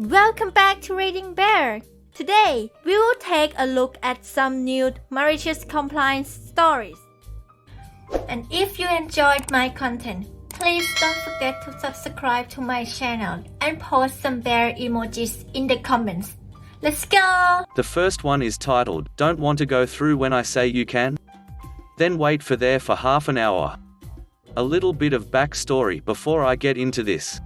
Welcome back to ReadingBear. Today, we will take a look at some new malicious compliance stories. And if you enjoyed my content, please don't forget to subscribe to my channel and post some bear emojis in the comments. Let's go! The first one is titled, "Don't want to go through when I say you can? Then wait for half an hour." A little bit of backstory before I get into this.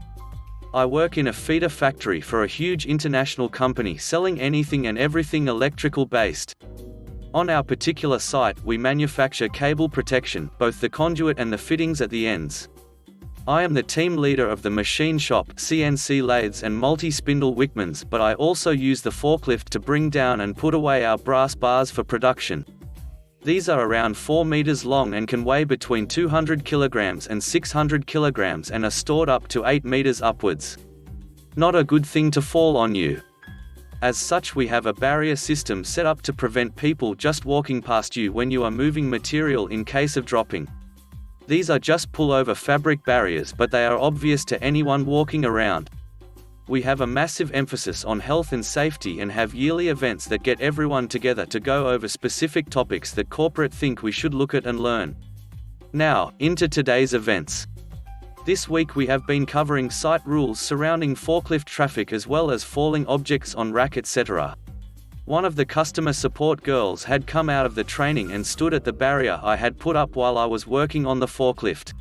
I work in a feeder factory for a huge international company selling anything and everything electrical based. On our particular site, we manufacture cable protection, both the conduit and the fittings at the ends. I am the team leader of the machine shop, CNC lathes and multi-spindle Wickmans, but I also use the forklift to bring down and put away our brass bars for production. These are around 4 meters long and can weigh between 200 kilograms and 600 kilograms and are stored up to 8 meters upwards. Not a good thing to fall on you. As such, we have a barrier system set up to prevent people just walking past you when you are moving material in case of dropping. These are just pull-over fabric barriers, but they are obvious to anyone walking around. We have a massive emphasis on health and safety and have yearly events that get everyone together to go over specific topics that corporate think we should look at and learn. Now, into today's events. This week we have been covering site rules surrounding forklift traffic as well as falling objects on rack, etc. One of the customer support girls had come out of the training and stood at the barrier I had put up while I was working on the forklift.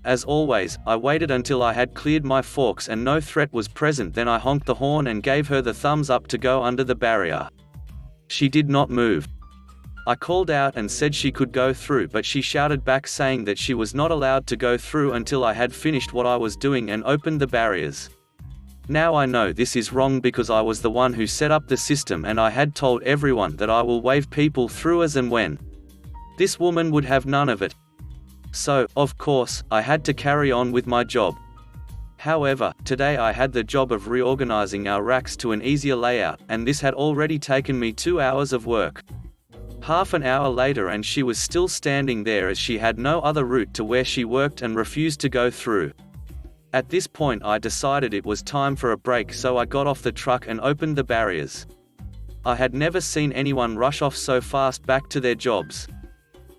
As always, I waited until I had cleared my forks and no threat was present, then I honked the horn and gave her the thumbs up to go under the barrier. She did not move. I called out and said she could go through, but she shouted back saying that she was not allowed to go through until I had finished what I was doing and opened the barriers. Now I know this is wrong because I was the one who set up the system and I had told everyone that I will wave people through as and when. This woman would have none of it. So, of course, I had to carry on with my job. However, today I had the job of reorganizing our racks to an easier layout, and this had already taken me 2 hours of work. Half an hour later and she was still standing there as she had no other route to where she worked and refused to go through. At this point I decided it was time for a break, so I got off the truck and opened the barriers. I had never seen anyone rush off so fast back to their jobs.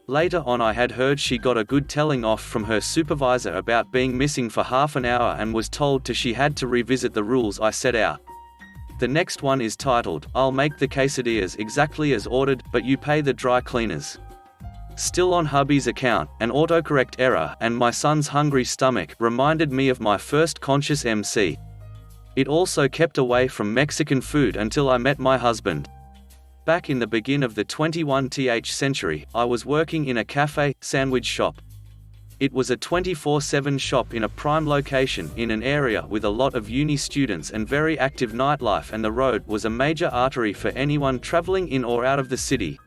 Later on I had heard she got a good telling off from her supervisor about being missing for half an hour and was told she had to revisit the rules I set out. The next one is titled, "I'll make the quesadillas exactly as ordered, but you pay the dry cleaners." Still on hubby's account, an autocorrect error and my son's hungry stomach reminded me of my first conscious MC. It also kept away from Mexican food until I met my husband. Back in the beginning of the 21th century, I was working in a cafe, sandwich shop. It was a 24/7 shop in a prime location in an area with a lot of uni students and very active nightlife, and the road was a major artery for anyone traveling in or out of the city.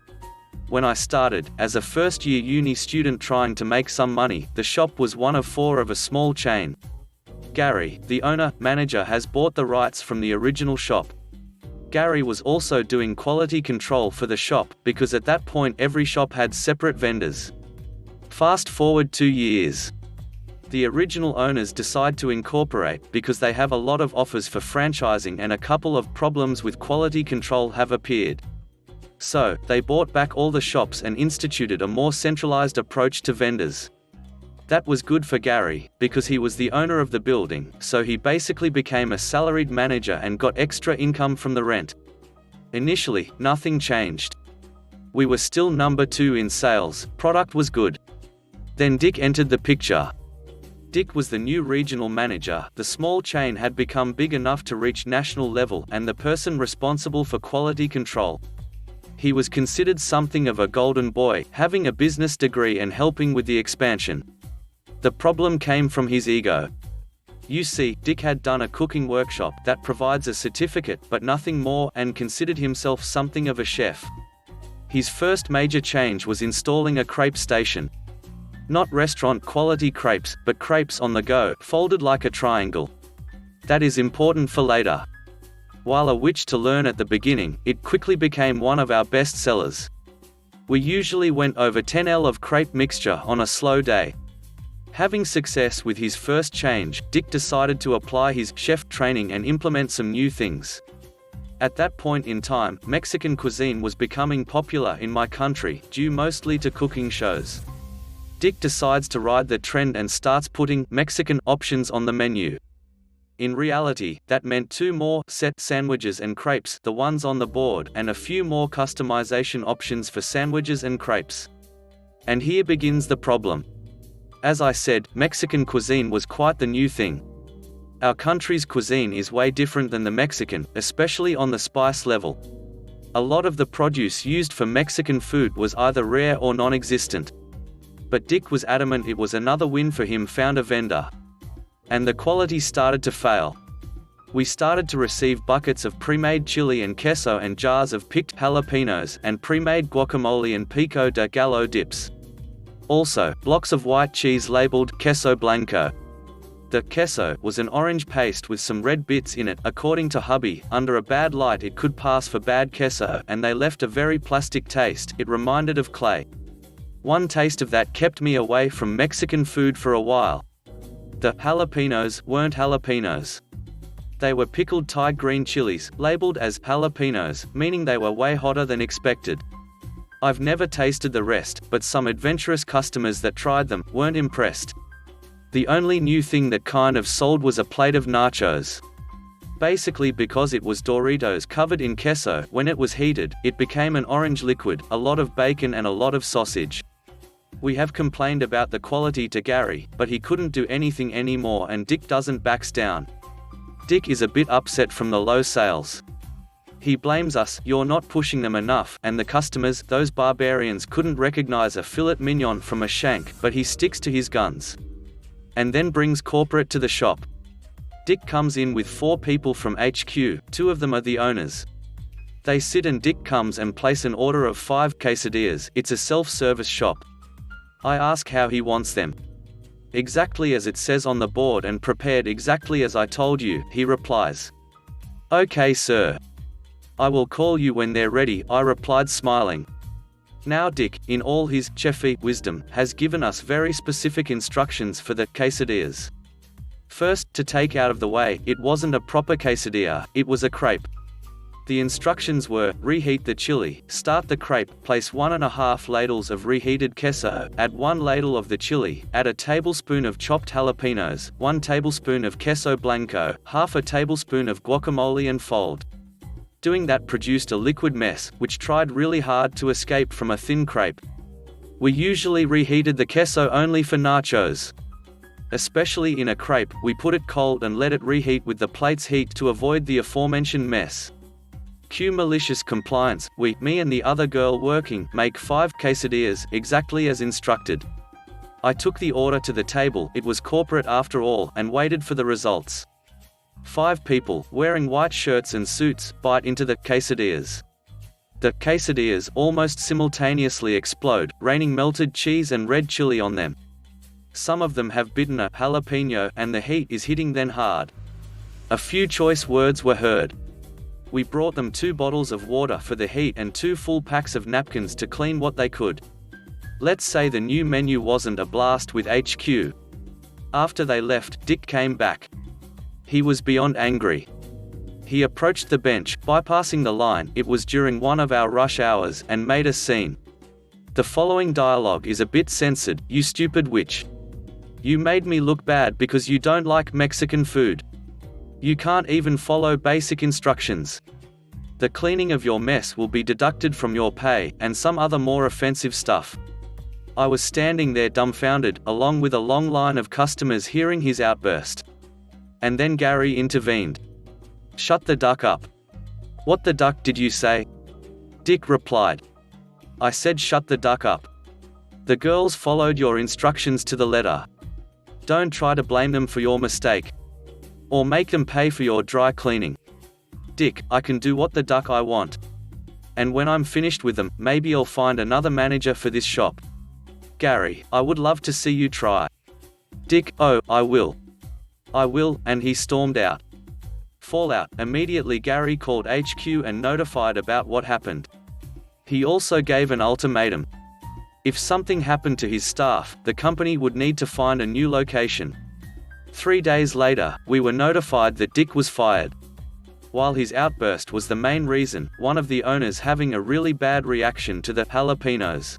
When I started, as a first-year uni student trying to make some money, the shop was one of 4 of a small chain. Gary, the owner-manager, has bought the rights from the original shop. Gary was also doing quality control for the shop, because at that point every shop had separate vendors. Fast forward 2 years. The original owners decide to incorporate because they have a lot of offers for franchising and a couple of problems with quality control have appeared. So, they bought back all the shops and instituted a more centralized approach to vendors. That was good for Gary, because he was the owner of the building, so he basically became a salaried manager and got extra income from the rent. Initially, nothing changed. We were still number 2 in sales, product was good. Then Dick entered the picture. Dick was the new regional manager. The small chain had become big enough to reach national level and the person responsible for quality control. He was considered something of a golden boy, having a business degree and helping with the expansion. The problem came from his ego. You see, Dick had done a cooking workshop that provides a certificate but nothing more, and considered himself something of a chef. His first major change was installing a crepe station. Not restaurant quality crepes, but crepes on the go, folded like a triangle. That is important for later. While a witch to learn at the beginning, it quickly became one of our best sellers. We usually went over 10 L of crepe mixture on a slow day. Having success with his first change, Dick decided to apply his chef training and implement some new things. At that point in time, Mexican cuisine was becoming popular in my country, due mostly to cooking shows. Dick decides to ride the trend and starts putting Mexican options on the menu. In reality, that meant 2 more set sandwiches and crepes, the ones on the board, and a few more customization options for sandwiches and crepes. And here begins the problem. As I said, Mexican cuisine was quite the new thing. Our country's cuisine is way different than the Mexican, especially on the spice level. A lot of the produce used for Mexican food was either rare or non-existent. But Dick was adamant it was another win for him, found a vendor. And the quality started to fail. We started to receive buckets of pre-made chili and queso and jars of picked jalapenos and pre-made guacamole and pico de gallo dips. Also, blocks of white cheese labeled queso blanco. The queso was an orange paste with some red bits in it. According to hubby, under a bad light it could pass for bad queso, and they left a very plastic taste. It reminded of clay. One taste of that kept me away from Mexican food for a while. The jalapenos weren't jalapenos. They were pickled Thai green chilies, labeled as jalapenos, meaning they were way hotter than expected. I've never tasted the rest, but some adventurous customers that tried them weren't impressed. The only new thing that kind of sold was a plate of nachos. Basically because it was Doritos covered in queso, when it was heated, it became an orange liquid, a lot of bacon and a lot of sausage. We have complained about the quality to Gary, but he couldn't do anything anymore, and Dick doesn't backs down. Dick is a bit upset from the low sales. He blames us, you're not pushing them enough, and the customers, those barbarians, couldn't recognize a filet mignon from a shank, but he sticks to his guns. And then brings corporate to the shop. Dick comes in with 4 people from HQ, 2 of them are the owners. They sit and Dick comes and place an order of 5 quesadillas. It's a self-service shop. I ask how he wants them. Exactly as it says on the board and prepared exactly as I told you, he replies. Okay sir. I will call you when they're ready, I replied smiling. Now Dick, in all his chefy wisdom, has given us very specific instructions for the quesadillas. First, to take out of the way, it wasn't a proper quesadilla, it was a crepe. The instructions were, reheat the chili, start the crepe, place 1.5 ladles of reheated queso, add 1 ladle of the chili, add a tablespoon of chopped jalapenos, 1 tablespoon of queso blanco, half a tablespoon of guacamole and fold. Doing that produced a liquid mess, which tried really hard to escape from a thin crepe. We usually reheated the queso only for nachos. Especially in a crepe, we put it cold and let it reheat with the plate's heat to avoid the aforementioned mess. Cue malicious compliance. Me and the other girl working, make 5 quesadillas, exactly as instructed. I took the order to the table, it was corporate after all, and waited for the results. 5 people, wearing white shirts and suits, bite into the quesadillas. The quesadillas almost simultaneously explode, raining melted cheese and red chili on them. Some of them have bitten a jalapeno, and the heat is hitting them hard. A few choice words were heard. We brought them 2 bottles of water for the heat and 2 full packs of napkins to clean what they could. Let's say the new menu wasn't a blast with HQ. After they left, Dick came back. He was beyond angry. He approached the bench, bypassing the line, it was during one of our rush hours, and made a scene. The following dialogue is a bit censored. You stupid witch. You made me look bad because you don't like Mexican food. You can't even follow basic instructions. The cleaning of your mess will be deducted from your pay, and some other more offensive stuff. I was standing there dumbfounded, along with a long line of customers hearing his outburst. And then Gary intervened. Shut the duck up. What the duck did you say? Dick replied. I said shut the duck up. The girls followed your instructions to the letter. Don't try to blame them for your mistake. Or make them pay for your dry cleaning. Dick, I can do what the duck I want. And when I'm finished with them, maybe I'll find another manager for this shop. Gary, I would love to see you try. Dick, oh, I will. I will, and he stormed out. Fallout. Immediately Gary called HQ and notified about what happened. He also gave an ultimatum. If something happened to his staff, the company would need to find a new location. 3 days later, we were notified that Dick was fired. While his outburst was the main reason, one of the owners having a really bad reaction to the jalapenos.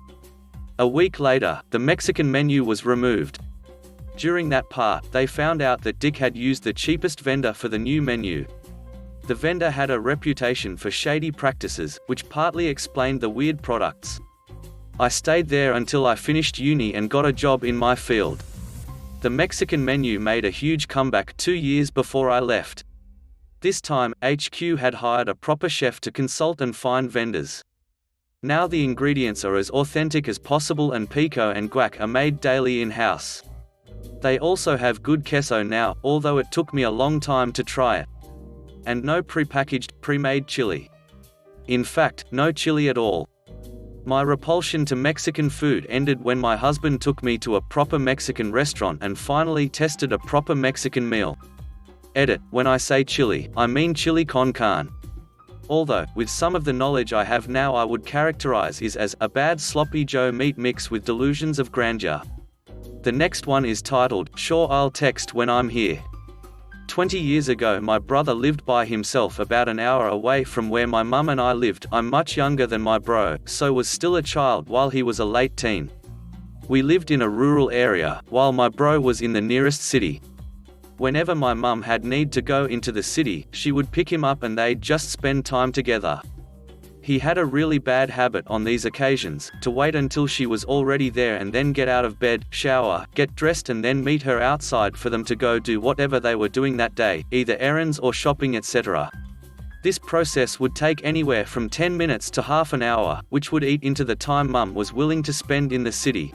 A week later, the Mexican menu was removed. During that part, they found out that Dick had used the cheapest vendor for the new menu. The vendor had a reputation for shady practices, which partly explained the weird products. I stayed there until I finished uni and got a job in my field. The Mexican menu made a huge comeback 2 years before I left. This time, HQ had hired a proper chef to consult and find vendors. Now the ingredients are as authentic as possible and pico and guac are made daily in-house. They also have good queso now, although it took me a long time to try it. And no pre-packaged, pre-made chili. In fact, no chili at all. My repulsion to Mexican food ended when my husband took me to a proper Mexican restaurant and finally tested a proper Mexican meal. Edit, when I say chili, I mean chili con carne. Although, with some of the knowledge I have now, I would characterize it as a bad sloppy Joe meat mix with delusions of grandeur. The next one is titled, Sure I'll Text When I'm Here. 20 years ago my brother lived by himself about an hour away from where my mum and I lived. I'm much younger than my bro, so was still a child while he was a late teen. We lived in a rural area, while my bro was in the nearest city. Whenever my mum had need to go into the city, she would pick him up and they'd just spend time together. He had a really bad habit on these occasions, to wait until she was already there and then get out of bed, shower, get dressed and then meet her outside for them to go do whatever they were doing that day, either errands or shopping etc. This process would take anywhere from 10 minutes to half an hour, which would eat into the time Mum was willing to spend in the city.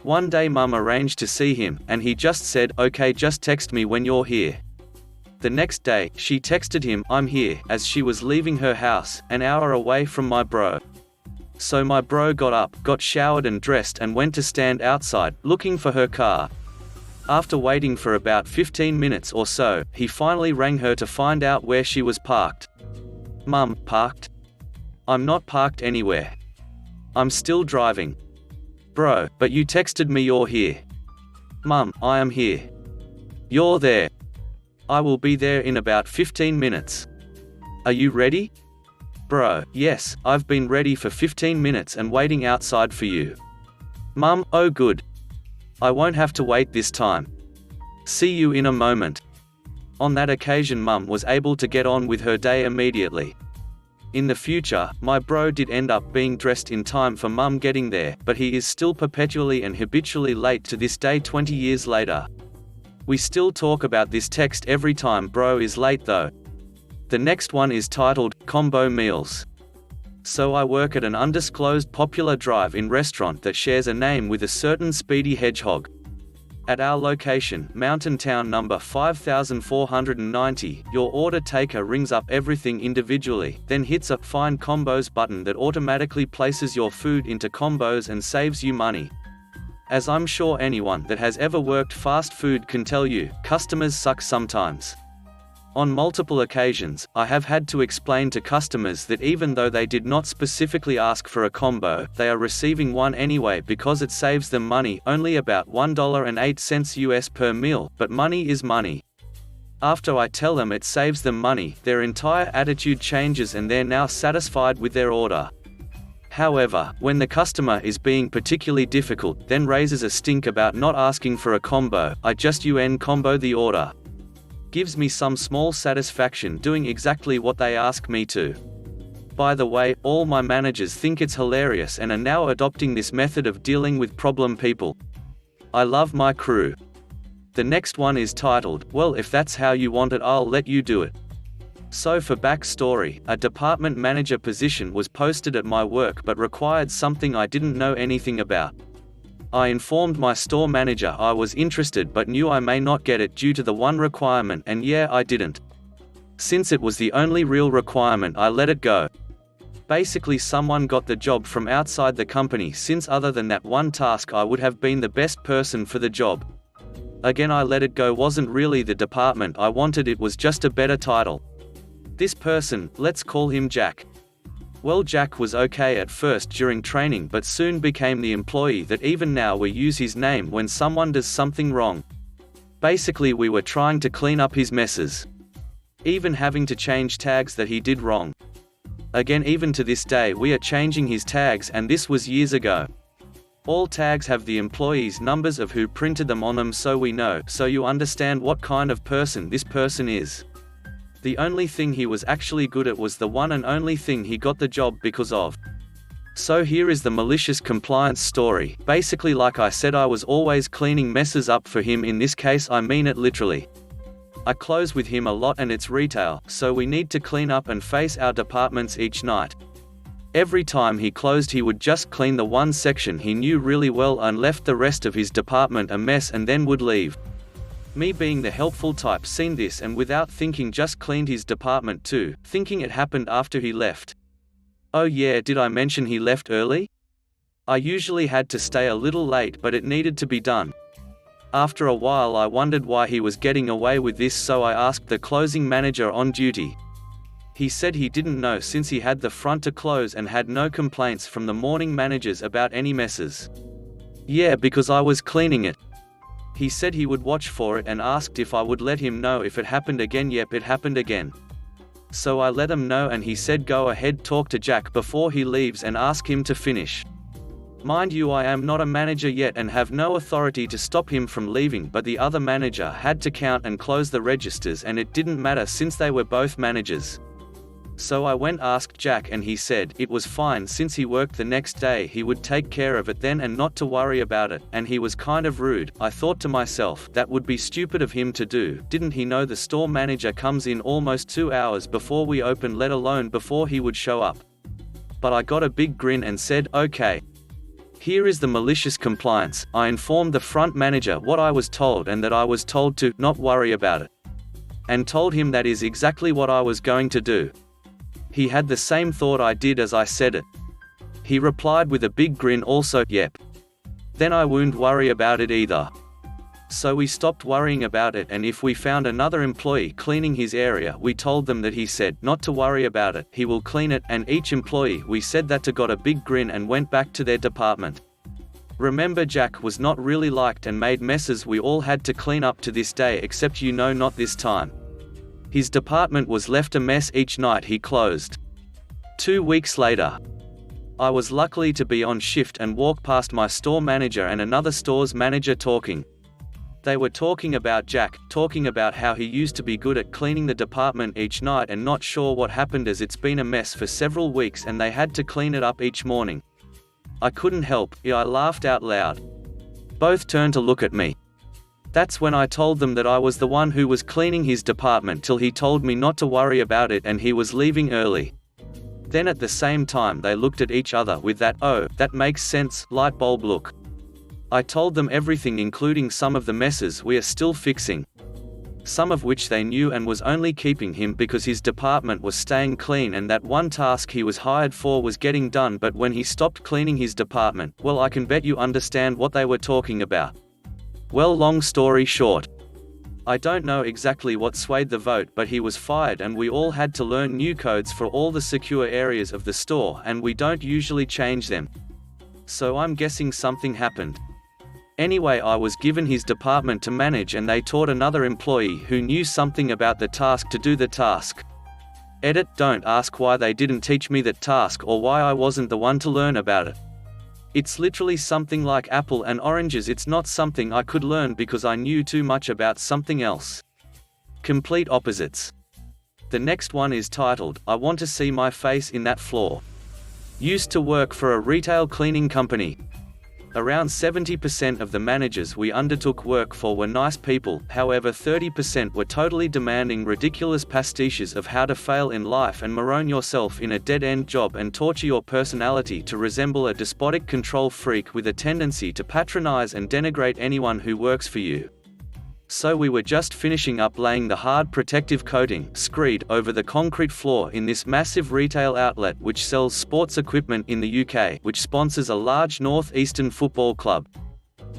One day Mum arranged to see him, and he just said, "Okay, just text me when you're here." The next day, she texted him, "I'm here," as she was leaving her house, an hour away from my bro. So my bro got up, got showered and dressed and went to stand outside, looking for her car. After waiting for about 15 minutes or so, he finally rang her to find out where she was parked. "Mum, parked? I'm not parked anywhere. I'm still driving." "Bro, but you texted me you're here." "Mum, I am here." "You're there." "I will be there in about 15 minutes. Are you ready?" "Bro, yes, I've been ready for 15 minutes and waiting outside for you." "Mum, oh good. I won't have to wait this time. See you in a moment." On that occasion Mum was able to get on with her day immediately. In the future, my bro did end up being dressed in time for Mum getting there, but he is still perpetually and habitually late to this day 20 years later. We still talk about this text every time bro is late though. The next one is titled, Combo Meals. So I work at an undisclosed popular drive-in restaurant that shares a name with a certain Speedy Hedgehog. At our location, Mountain Town number 5490, your order taker rings up everything individually, then hits a Find Combos button that automatically places your food into combos and saves you money. As I'm sure anyone that has ever worked fast food can tell you, customers suck sometimes. On multiple occasions, I have had to explain to customers that even though they did not specifically ask for a combo, they are receiving one anyway because it saves them money, only about $1.08 US per meal, but money is money. After I tell them it saves them money, their entire attitude changes and they're now satisfied with their order. However, when the customer is being particularly difficult, then raises a stink about not asking for a combo, I just combo the order. Gives me some small satisfaction doing exactly what they ask me to. By the way, all my managers think it's hilarious and are now adopting this method of dealing with problem people. I love my crew. The next one is titled, Well, if that's how you want it, I'll let you do it. So for backstory, a department manager position was posted at my work but required something I didn't know anything about. I informed my store manager I was interested but knew I may not get it due to the one requirement, and yeah, I didn't. Since it was the only real requirement, I let it go. Basically someone got the job from outside the company, since other than that one task I would have been the best person for the job. Again, I let it go. Wasn't really the department I wanted, it was just a better title. This person, let's call him Jack, Well, Jack was okay at first during training but soon became the employee that even now we use his name when someone does something wrong. Basically we were trying to clean up his messes. Even having to change tags that he did wrong. Again, even to this day we are changing his tags, and this was years ago. All tags have the employees' numbers of who printed them on them, so we know, so you understand what kind of person this person is. The only thing he was actually good at was the one and only thing he got the job because of. So here is the malicious compliance story. Basically, like I said, I was always cleaning messes up for him. In this case I mean it literally. I close with him a lot and it's retail, so we need to clean up and face our departments each night. Every time he closed he would just clean the one section he knew really well and left the rest of his department a mess and then would leave. Me being the helpful type seen this and without thinking just cleaned his department too, thinking it happened after he left. Oh yeah, did I mention he left early? I usually had to stay a little late but it needed to be done. After a while I wondered why he was getting away with this, so I asked the closing manager on duty. He said he didn't know since he had the front to close and had no complaints from the morning managers about any messes. Yeah, because I was cleaning it. He said he would watch for it and asked if I would let him know if it happened again. Yep, it happened again. So I let him know and he said go ahead, talk to Jack before he leaves and ask him to finish. Mind you, I am not a manager yet and have no authority to stop him from leaving, but the other manager had to count and close the registers and it didn't matter since they were both managers. So I went asked Jack and he said it was fine since he worked the next day, he would take care of it then and not to worry about it, and he was kind of rude. I thought to myself, that would be stupid of him to do. Didn't he know the store manager comes in almost 2 hours before we open, let alone before he would show up? But I got a big grin and said, okay. Here is the malicious compliance. I informed the front manager what I was told and that I was told to not worry about it. And told him that is exactly what I was going to do. He had the same thought I did as I said it. He replied with a big grin also, yep. Then I wouldn't worry about it either. So we stopped worrying about it, and if we found another employee cleaning his area we told them that he said not to worry about it, he will clean it, and each employee we said that to got a big grin and went back to their department. Remember, Jack was not really liked and made messes we all had to clean up to this day, except not this time. His department was left a mess each night he closed. 2 weeks later, I was lucky to be on shift and walk past my store manager and another store's manager talking. They were talking about Jack, talking about how he used to be good at cleaning the department each night and not sure what happened as it's been a mess for several weeks and they had to clean it up each morning. I couldn't help, I laughed out loud. Both turned to look at me. That's when I told them that I was the one who was cleaning his department till he told me not to worry about it and he was leaving early. Then at the same time they looked at each other with that "oh, that makes sense" light bulb look. I told them everything, including some of the messes we are still fixing. Some of which they knew and was only keeping him because his department was staying clean and that one task he was hired for was getting done, but when he stopped cleaning his department, well, I can bet you understand what they were talking about. Well, long story short, I don't know exactly what swayed the vote, but he was fired and we all had to learn new codes for all the secure areas of the store, and we don't usually change them. So I'm guessing something happened. Anyway, I was given his department to manage and they taught another employee who knew something about the task to do the task. Edit, don't ask why they didn't teach me that task or why I wasn't the one to learn about it. It's literally something like apple and oranges. It's not something I could learn because I knew too much about something else. Complete opposites. The next one is titled, I want to see my face in that floor. Used to work for a retail cleaning company. Around 70% of the managers we undertook work for were nice people, however 30% were totally demanding, ridiculous pastiches of how to fail in life and maroon yourself in a dead-end job and torture your personality to resemble a despotic control freak with a tendency to patronize and denigrate anyone who works for you. So we were just finishing up laying the hard protective coating, screed, over the concrete floor in this massive retail outlet which sells sports equipment in the UK, which sponsors a large northeastern football club.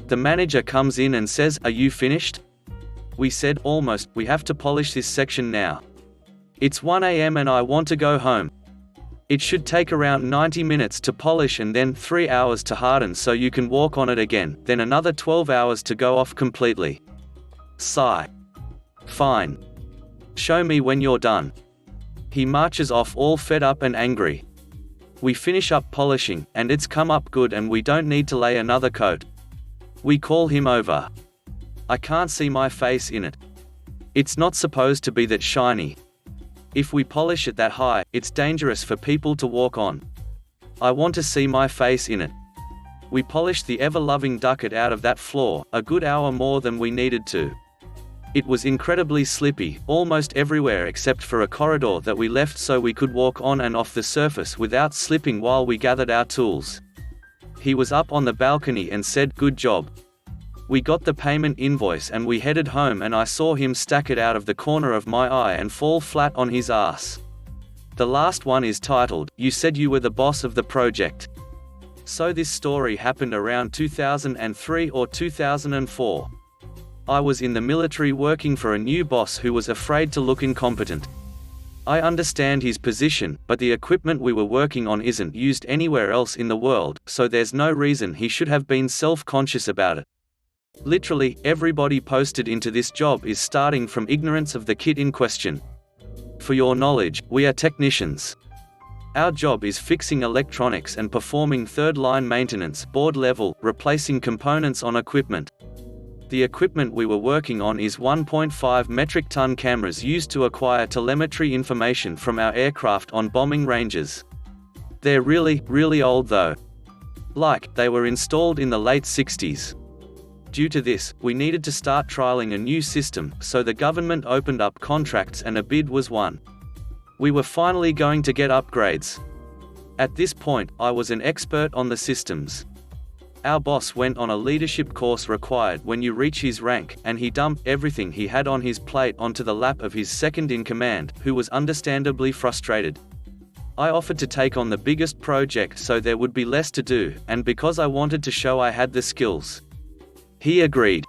The manager comes in and says, "Are you finished?" We said, "Almost, we have to polish this section now. It's 1 AM and I want to go home." It should take around 90 minutes to polish and then 3 hours to harden so you can walk on it again, then another 12 hours to go off completely. Sigh. Fine. Show me when you're done. He marches off all fed up and angry. We finish up polishing, and it's come up good and we don't need to lay another coat. We call him over. I can't see my face in it. It's not supposed to be that shiny. If we polish it that high, it's dangerous for people to walk on. I want to see my face in it. We polished the ever-loving ducat out of that floor, a good hour more than we needed to. It was incredibly slippy, almost everywhere except for a corridor that we left so we could walk on and off the surface without slipping while we gathered our tools. He was up on the balcony and said, "Good job." We got the payment invoice and we headed home, and I saw him stack it out of the corner of my eye and fall flat on his ass. The last one is titled, "You Said You Were the Boss of the Project." So this story happened around 2003 or 2004. I was in the military working for a new boss who was afraid to look incompetent. I understand his position, but the equipment we were working on isn't used anywhere else in the world, so there's no reason he should have been self-conscious about it. Literally, everybody posted into this job is starting from ignorance of the kit in question. For your knowledge, we are technicians. Our job is fixing electronics and performing third-line maintenance, board level, replacing components on equipment. The equipment we were working on is 1.5 metric ton cameras used to acquire telemetry information from our aircraft on bombing ranges. They're really, really old though. Like, they were installed in the late 60s. Due to this, we needed to start trialing a new system, so the government opened up contracts and a bid was won. We were finally going to get upgrades. At this point, I was an expert on the systems. Our boss went on a leadership course required when you reach his rank, and he dumped everything he had on his plate onto the lap of his second-in-command, who was understandably frustrated. I offered to take on the biggest project so there would be less to do, and because I wanted to show I had the skills. He agreed.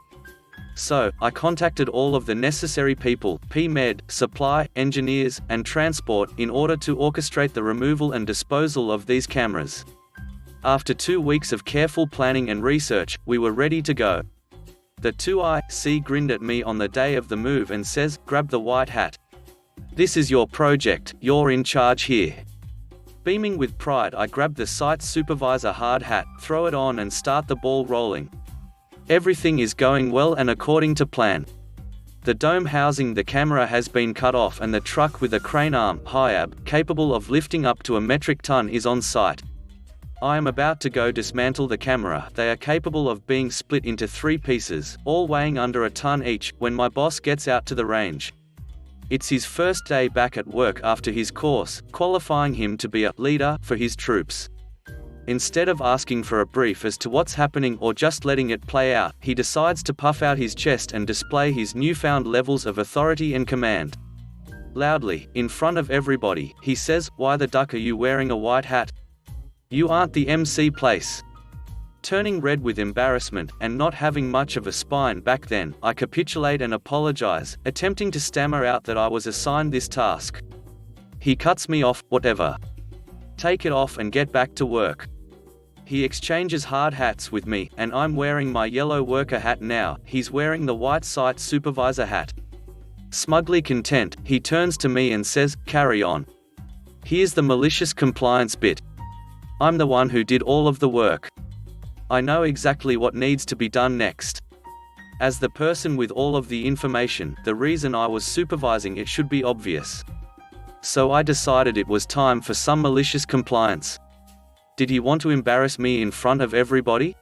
So, I contacted all of the necessary people, P-Med, supply, engineers, and transport, in order to orchestrate the removal and disposal of these cameras. After 2 weeks of careful planning and research, we were ready to go. The 2IC grinned at me on the day of the move and says, "Grab the white hat. This is your project, you're in charge here." Beaming with pride, I grabbed the site supervisor hard hat, throw it on and start the ball rolling. Everything is going well and according to plan. The dome housing the camera has been cut off and the truck with a crane arm, HIAB, capable of lifting up to a metric ton is on site. I am about to go dismantle the camera. They are capable of being split into 3 pieces, all weighing under a ton each, when my boss gets out to the range. It's his first day back at work after his course, qualifying him to be a leader for his troops. Instead of asking for a brief as to what's happening or just letting it play out, he decides to puff out his chest and display his newfound levels of authority and command. Loudly, in front of everybody, he says, "Why the duck are you wearing a white hat? You aren't the MC place." Turning red with embarrassment, and not having much of a spine back then, I capitulate and apologize, attempting to stammer out that I was assigned this task. He cuts me off, "Whatever. Take it off and get back to work." He exchanges hard hats with me, and I'm wearing my yellow worker hat now, he's wearing the white site supervisor hat. Smugly content, he turns to me and says, "Carry on. Here's the malicious compliance bit. I'm the one who did all of the work. I know exactly what needs to be done next. As the person with all of the information, the reason I was supervising it should be obvious. So I decided it was time for some malicious compliance." Did he want to embarrass me in front of everybody?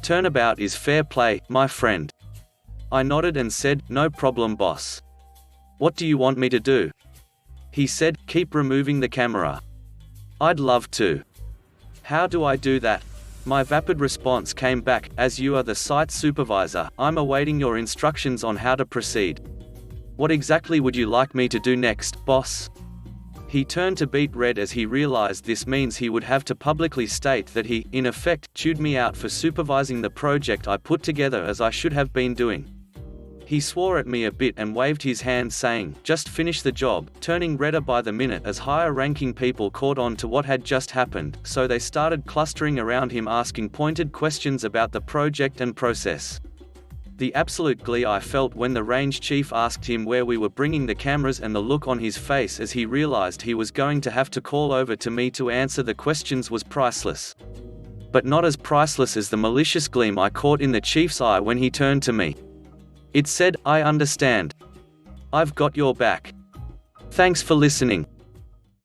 Turnabout is fair play, my friend. I nodded and said, "No problem, boss. What do you want me to do?" He said, "Keep removing the camera." I'd love to. How do I do that? My vapid response came back, "As you are the site supervisor, I'm awaiting your instructions on how to proceed. What exactly would you like me to do next, boss?" He turned to beet red as he realized this means he would have to publicly state that he, in effect, chewed me out for supervising the project I put together as I should have been doing. He swore at me a bit and waved his hand saying, "Just finish the job," turning redder by the minute as higher-ranking people caught on to what had just happened, so they started clustering around him asking pointed questions about the project and process. The absolute glee I felt when the range chief asked him where we were bringing the cameras and the look on his face as he realized he was going to have to call over to me to answer the questions was priceless. But not as priceless as the malicious gleam I caught in the chief's eye when he turned to me. It said, "I understand. I've got your back. Thanks for listening."